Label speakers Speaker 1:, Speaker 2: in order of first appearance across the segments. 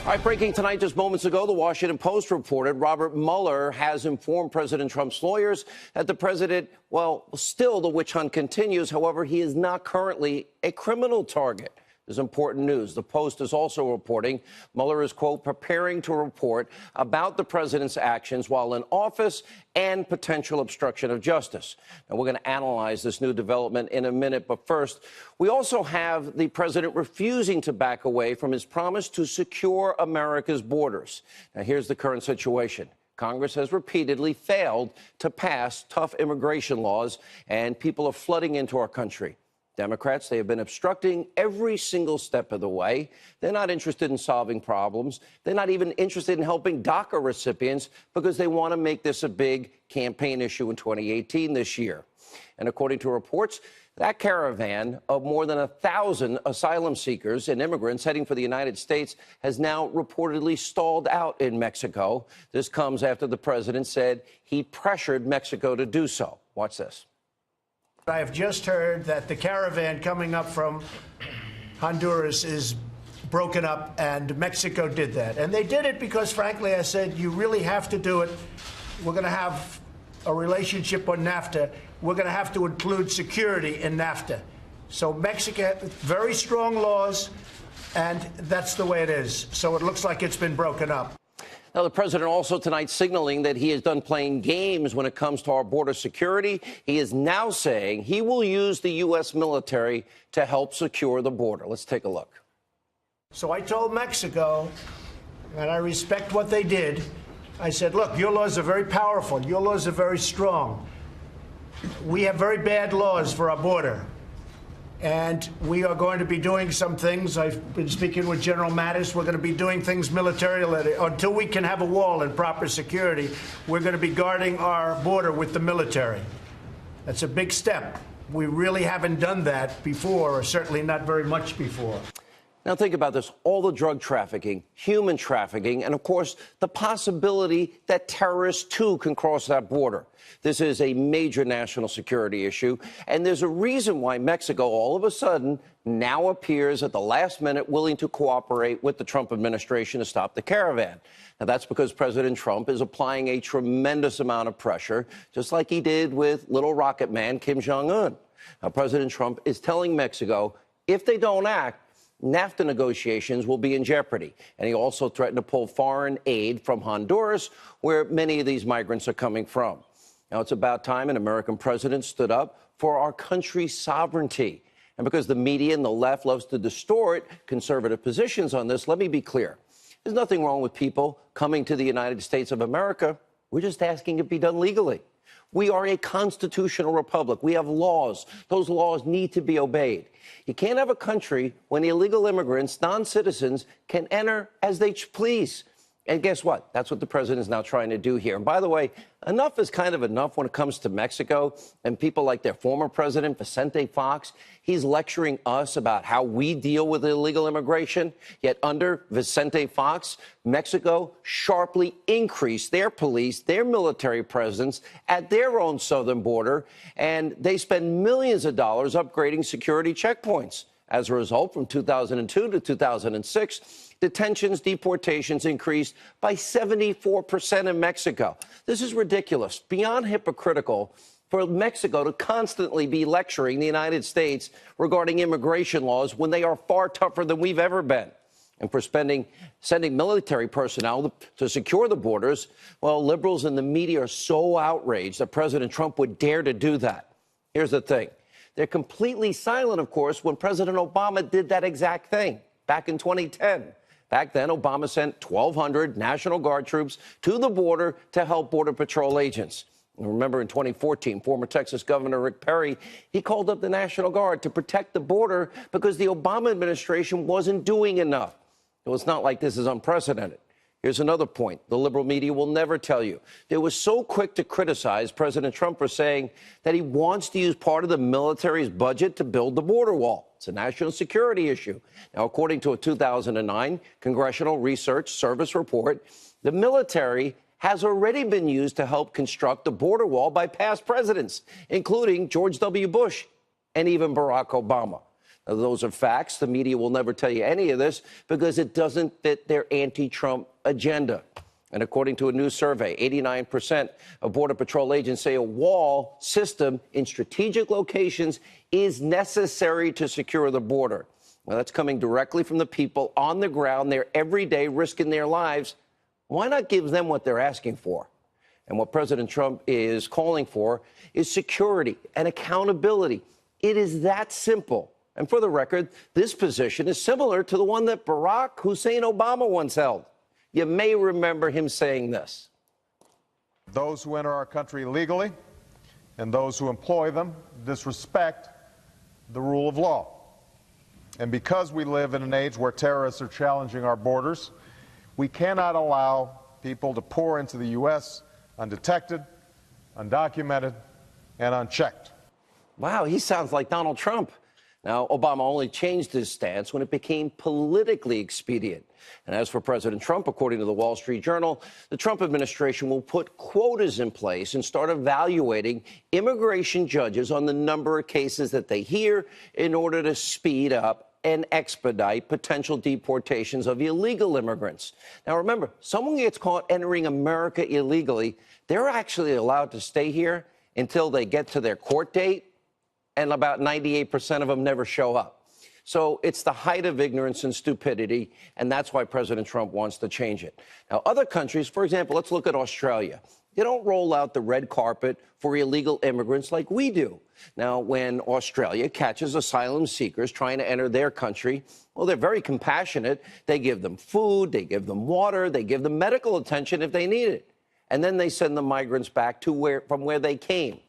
Speaker 1: All right, breaking tonight, just moments ago, the Washington Post reported Robert Mueller has informed President Trump's lawyers that the president, well, still the witch hunt continues. However, he is not currently a criminal target. This is important news. The Post is also reporting Mueller is, quote, preparing to report about the president's actions while in office and potential obstruction of justice. Now, we're going to analyze this new development in a minute. But first, we also have the president refusing to back away from his promise to secure America's borders. Now, here's the current situation. Congress has repeatedly failed to pass tough immigration laws, and people are flooding into our country. Democrats, they have been obstructing every single step of the way. They're not interested in solving problems. They're not even interested in helping DACA recipients because they want to make this a big campaign issue in 2018 this year. And according to reports, that caravan of more than 1,000 asylum seekers and immigrants heading for the United States has now reportedly stalled out in Mexico. This comes after the president said he pressured Mexico to do so. Watch this.
Speaker 2: I have just heard that the caravan coming up from Honduras is broken up, and Mexico did that. And they did it because, frankly, I said, you really have to do it. We're going to have a relationship on NAFTA. We're going to have to include security in NAFTA. So Mexico, very strong laws, and that's the way it is. So it looks like it's been broken up.
Speaker 1: Now, the president also tonight signaling that he is done playing games when it comes to our border security. He is now saying he will use the U.S. military to help secure the border. Let's take a look.
Speaker 2: So I told Mexico, and I respect what they did, I said, look, your laws are very powerful. Your laws are very strong. We have very bad laws for our border. And we are going to be doing some things. I've been speaking with General Mattis. We're going to be doing things militarily. Until we can have a wall and proper security, we're going to be guarding our border with the military. That's a big step. We really haven't done that before, or certainly not very much before.
Speaker 1: Now, think about this. All the drug trafficking, human trafficking, and, of course, the possibility that terrorists, too, can cross that border. This is a major national security issue, and there's a reason why Mexico all of a sudden now appears at the last minute willing to cooperate with the Trump administration to stop the caravan. Now, that's because President Trump is applying a tremendous amount of pressure, just like he did with little rocket man Kim Jong-un. Now, President Trump is telling Mexico if they don't act, NAFTA negotiations will be in jeopardy. And he also threatened to pull foreign aid from Honduras, where many of these migrants are coming from. Now, it's about time an American president stood up for our country's sovereignty. And because the media and the left loves to distort conservative positions on this, let me be clear. There's nothing wrong with people coming to the United States of America. We're just asking it be done legally. We are a constitutional republic. We have laws. Those laws need to be obeyed. You can't have a country when illegal immigrants, non-citizens, can enter as they please. And guess what? That's what the president is now trying to do here. And by the way, enough is kind of enough when it comes to Mexico and people like their former president, Vicente Fox. He's lecturing us about how we deal with illegal immigration. Yet under Vicente Fox, Mexico sharply increased their police, their military presence at their own southern border, and they spend millions of dollars upgrading security checkpoints. As a result, from 2002 to 2006, detentions, deportations increased by 74% in Mexico. This is ridiculous, beyond hypocritical for Mexico to constantly be lecturing the United States regarding immigration laws when they are far tougher than we've ever been. And for sending military personnel to secure the borders, well, liberals and the media are so outraged that President Trump would dare to do that. Here's the thing. They're completely silent, of course, when President Obama did that exact thing back in 2010. Back then, Obama sent 1,200 National Guard troops to the border to help Border Patrol agents. And remember, in 2014, former Texas Governor Rick Perry, he called up the National Guard to protect the border because the Obama administration wasn't doing enough. Well, it's not like this is unprecedented. Here's another point the liberal media will never tell you. They were so quick to criticize President Trump for saying that he wants to use part of the military's budget to build the border wall. It's a national security issue. Now, according to a 2009 Congressional Research Service report, the military has already been used to help construct the border wall by past presidents, including George W. Bush and even Barack Obama. Now, those are facts. The media will never tell you any of this because it doesn't fit their anti-Trump agenda. And according to a new survey, 89% of Border Patrol agents say a wall system in strategic locations is necessary to secure the border. Well, that's coming directly from the people on the ground there every day risking their lives. Why not give them what they're asking for? And what President Trump is calling for is security and accountability. It is that simple. And for the record, this position is similar to the one that Barack Hussein Obama once held. You may remember him saying this.
Speaker 3: Those who enter our country illegally and those who employ them disrespect the rule of law. And because we live in an age where terrorists are challenging our borders, we cannot allow people to pour into the U.S. undetected, undocumented, and unchecked.
Speaker 1: Wow, he sounds like Donald Trump. Now, Obama only changed his stance when it became politically expedient. And as for President Trump, according to the Wall Street Journal, the Trump administration will put quotas in place and start evaluating immigration judges on the number of cases that they hear in order to speed up and expedite potential deportations of illegal immigrants. Now, remember, someone gets caught entering America illegally, they're actually allowed to stay here until they get to their court date, and about 98% of them never show up. So it's the height of ignorance and stupidity, and that's why President Trump wants to change it. Now, other countries, for example, let's look at Australia. They don't roll out the red carpet for illegal immigrants like we do. Now, when Australia catches asylum seekers trying to enter their country, well, they're very compassionate. They give them food, they give them water, they give them medical attention if they need it. And then they send the migrants back to from where they came.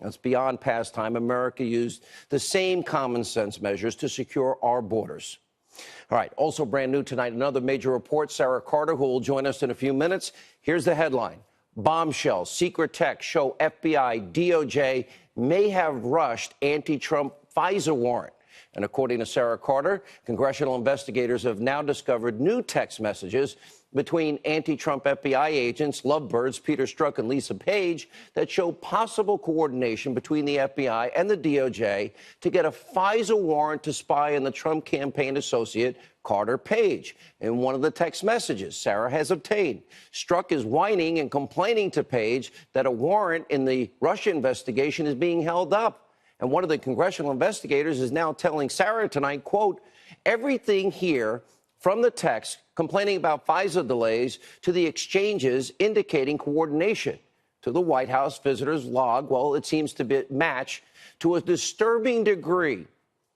Speaker 1: It's beyond pastime. America used the same common sense measures to secure our borders. All right, also brand new tonight, another major report. Sarah Carter, who will join us in a few minutes. Here's the headline. Bombshells, secret texts show FBI, DOJ may have rushed anti-Trump FISA warrant. And according to Sarah Carter, congressional investigators have now discovered new text messages between anti-Trump FBI agents, lovebirds Peter Strzok and Lisa Page, that show possible coordination between the FBI and the DOJ to get a FISA warrant to spy on the Trump campaign associate Carter Page. In one of the text messages Sarah has obtained, Strzok is whining and complaining to Page that a warrant in the Russia investigation is being held up. And one of the congressional investigators is now telling Sarah tonight, quote, everything here from the text complaining about FISA delays to the exchanges indicating coordination to the White House visitors log, well, it seems to match to a disturbing degree.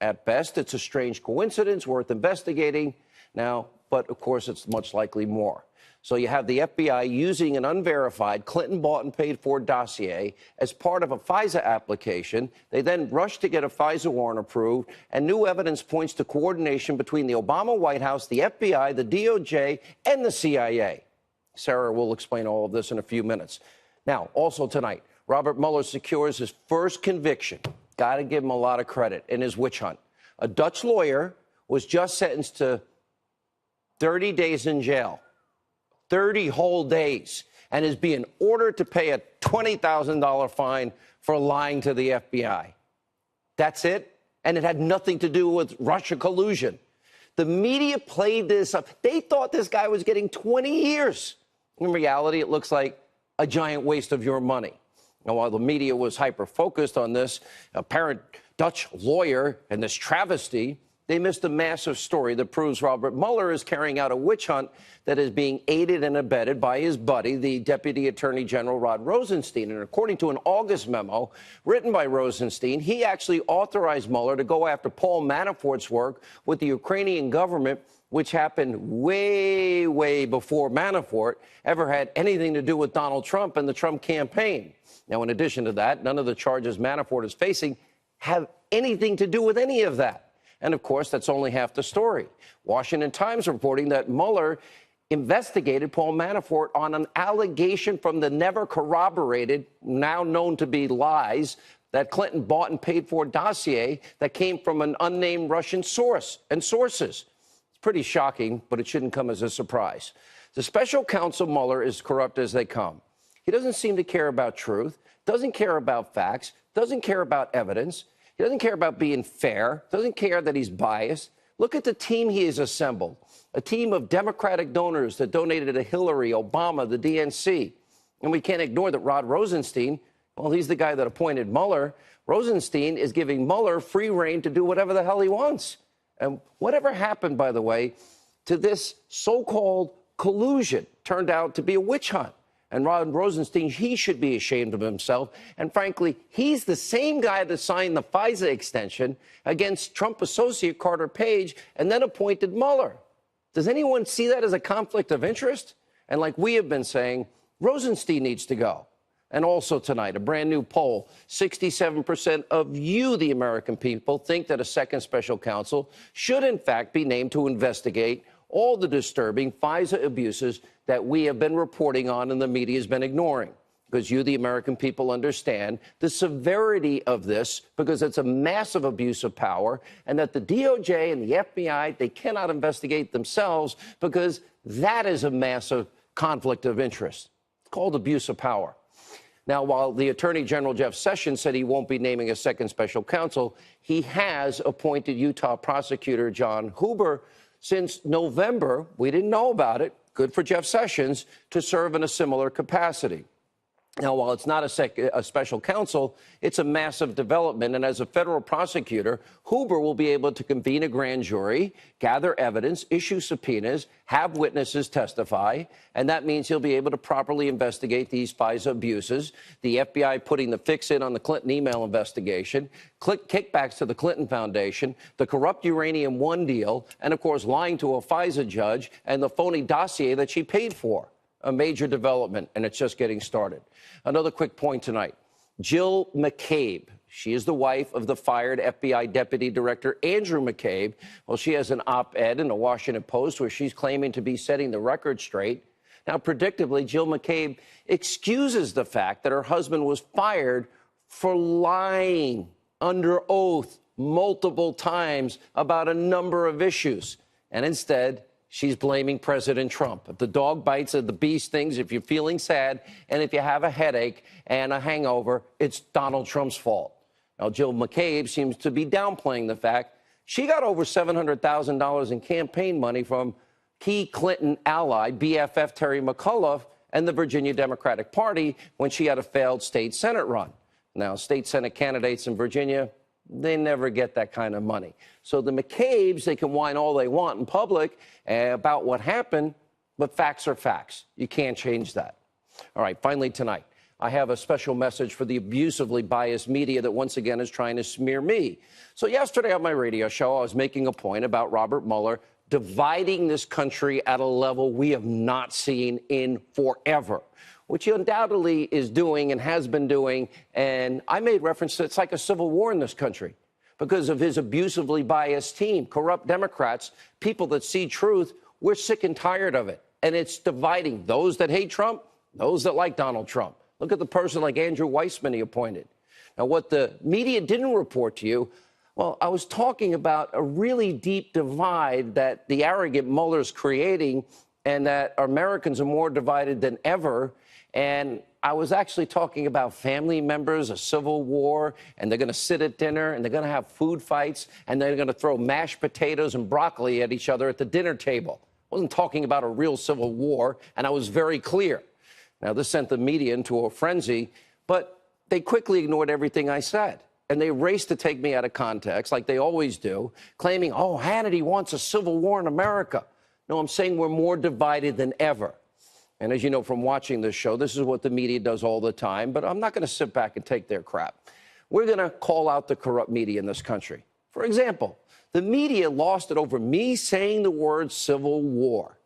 Speaker 1: At best, it's a strange coincidence worth investigating now, but of course, it's much likely more. So you have the FBI using an unverified Clinton bought and paid for dossier as part of a FISA application. They then rushed to get a FISA warrant approved, and new evidence points to coordination between the Obama White House, the FBI, the DOJ, and the CIA. Sarah will explain all of this in a few minutes. Now, also tonight, Robert Mueller secures his first conviction. Got to give him a lot of credit in his witch hunt. A Dutch lawyer was just sentenced to 30 days in jail. 30 whole days, and is being ordered to pay a $20,000 fine for lying to the FBI. That's it? And it had nothing to do with Russia collusion. The media played this up. They thought this guy was getting 20 years. In reality, it looks like a giant waste of your money. Now, while the media was hyper-focused on this apparent Dutch lawyer and this travesty, they missed a massive story that proves Robert Mueller is carrying out a witch hunt that is being aided and abetted by his buddy, the Deputy Attorney General Rod Rosenstein. And according to an August memo written by Rosenstein, he actually authorized Mueller to go after Paul Manafort's work with the Ukrainian government, which happened way, way before Manafort ever had anything to do with Donald Trump and the Trump campaign. Now, in addition to that, none of the charges Manafort is facing have anything to do with any of that. And, of course, that's only half the story. Washington Times reporting that Mueller investigated Paul Manafort on an allegation from the never corroborated, now known to be lies, that Clinton bought and paid for dossier that came from an unnamed Russian source and sources. It's pretty shocking, but it shouldn't come as a surprise. The special counsel Mueller is corrupt as they come. He doesn't seem to care about truth, doesn't care about facts, doesn't care about evidence. He doesn't care about being fair, doesn't care that he's biased. Look at the team he has assembled, a team of Democratic donors that donated to Hillary, Obama, the DNC. And we can't ignore that Rod Rosenstein, well, he's the guy that appointed Mueller. Rosenstein is giving Mueller free rein to do whatever the hell he wants. And whatever happened, by the way, to this so-called collusion turned out to be a witch hunt. And Rod Rosenstein, he should be ashamed of himself. And frankly, he's the same guy that signed the FISA extension against Trump associate Carter Page and then appointed Mueller. Does anyone see that as a conflict of interest? And like we have been saying, Rosenstein needs to go. And also tonight, a brand new poll, 67% of you, the American people, think that a second special counsel should in fact be named to investigate all the disturbing FISA abuses that we have been reporting on and the media has been ignoring. Because you, the American people, understand the severity of this because it's a massive abuse of power and that the DOJ and the FBI, they cannot investigate themselves because that is a massive conflict of interest. It's called abuse of power. Now, while the Attorney General Jeff Sessions said he won't be naming a second special counsel, he has appointed Utah prosecutor John Huber since November. We didn't know about it. Good for Jeff Sessions to serve in a similar capacity. Now, while it's not a special counsel, it's a massive development. And as a federal prosecutor, Huber will be able to convene a grand jury, gather evidence, issue subpoenas, have witnesses testify. And that means he'll be able to properly investigate these FISA abuses, the FBI putting the fix in on the Clinton email investigation, kickbacks to the Clinton Foundation, the corrupt Uranium One deal, and, of course, lying to a FISA judge and the phony dossier that she paid for. A major development, and it's just getting started. Another quick point tonight. Jill McCabe, she is the wife of the fired FBI Deputy Director Andrew McCabe. Well, she has an op-ed in the Washington Post where she's claiming to be setting the record straight. Now, predictably, Jill McCabe excuses the fact that her husband was fired for lying under oath multiple times about a number of issues. And instead, she's blaming President Trump. If the dog bites, the bee stings, if you're feeling sad, and if you have a headache and a hangover, it's Donald Trump's fault. Now, Jill McCabe seems to be downplaying the fact she got over $700,000 in campaign money from key Clinton ally, BFF Terry McAuliffe, and the Virginia Democratic Party when she had a failed state Senate run. Now, state Senate candidates in Virginia, they never get that kind of money. So the McCabes, they can whine all they want in public about what happened, but facts are facts. You can't change that. All right, finally tonight, I have a special message for the abusively biased media that once again is trying to smear me. So yesterday on my radio show, I was making a point about Robert Mueller dividing this country at a level we have not seen in forever, which he undoubtedly is doing and has been doing. And I made reference to it's like a civil war in this country because of his abusively biased team, corrupt Democrats, people that see truth. We're sick and tired of it. And it's dividing those that hate Trump, those that like Donald Trump. Look at the person like Andrew Weissman he appointed. Now, what the media didn't report to you, well, I was talking about a really deep divide that the arrogant Mueller's creating and that Americans are more divided than ever. And I was actually talking about family members, a civil war, and they're going to sit at dinner, and they're going to have food fights, and they're going to throw mashed potatoes and broccoli at each other at the dinner table. I wasn't talking about a real civil war, and I was very clear. Now, this sent the media into a frenzy, but they quickly ignored everything I said. And they raced to take me out of context, like they always do, claiming, oh, Hannity wants a civil war in America. No, I'm saying we're more divided than ever. And as you know from watching this show, this is what the media does all the time, but I'm not going to sit back and take their crap. We're going to call out the corrupt media in this country. For example, the media lost it over me saying the word civil war.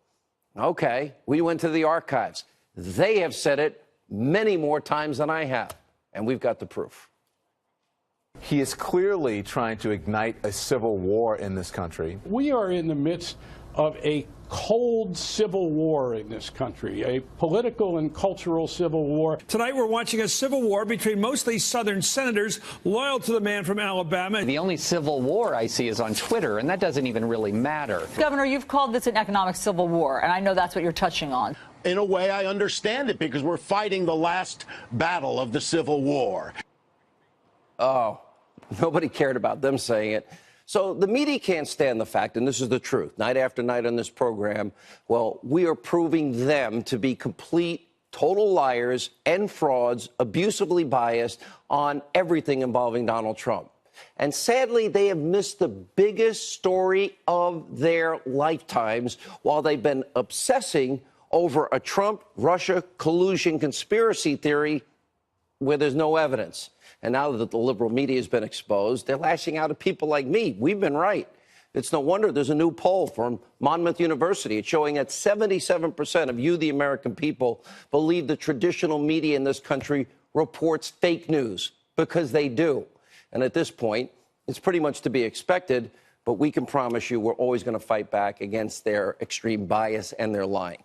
Speaker 1: Okay, we went to the archives. They have said it many more times than I have, and we've got the proof.
Speaker 4: He is clearly trying to ignite a civil war in this country.
Speaker 5: We are in the midst of a cold civil war in this country, a political and cultural civil war.
Speaker 6: Tonight we're watching a civil war between mostly Southern senators loyal to the man from Alabama.
Speaker 7: The only civil war I see is on Twitter, and that doesn't even really matter.
Speaker 8: Governor, you've called this an economic civil war, and I know that's what you're touching on.
Speaker 9: In a way, I understand it because we're fighting the last battle of the Civil War.
Speaker 1: Oh, Nobody cared about them saying it. So the media can't stand the fact, and this is the truth, night after night on this program, well, we are proving them to be complete, total liars and frauds, abusively biased on everything involving Donald Trump. And sadly, they have missed the biggest story of their lifetimes while they've been obsessing over a Trump-Russia collusion conspiracy theory where there's no evidence. And now that the liberal media has been exposed, they're lashing out at people like me. We've been right. It's no wonder there's a new poll from Monmouth University. It's showing that 77% of you, the American people, believe the traditional media in this country reports fake news, because they do. And at this point, it's pretty much to be expected, but we can promise you we're always going to fight back against their extreme bias and their lying.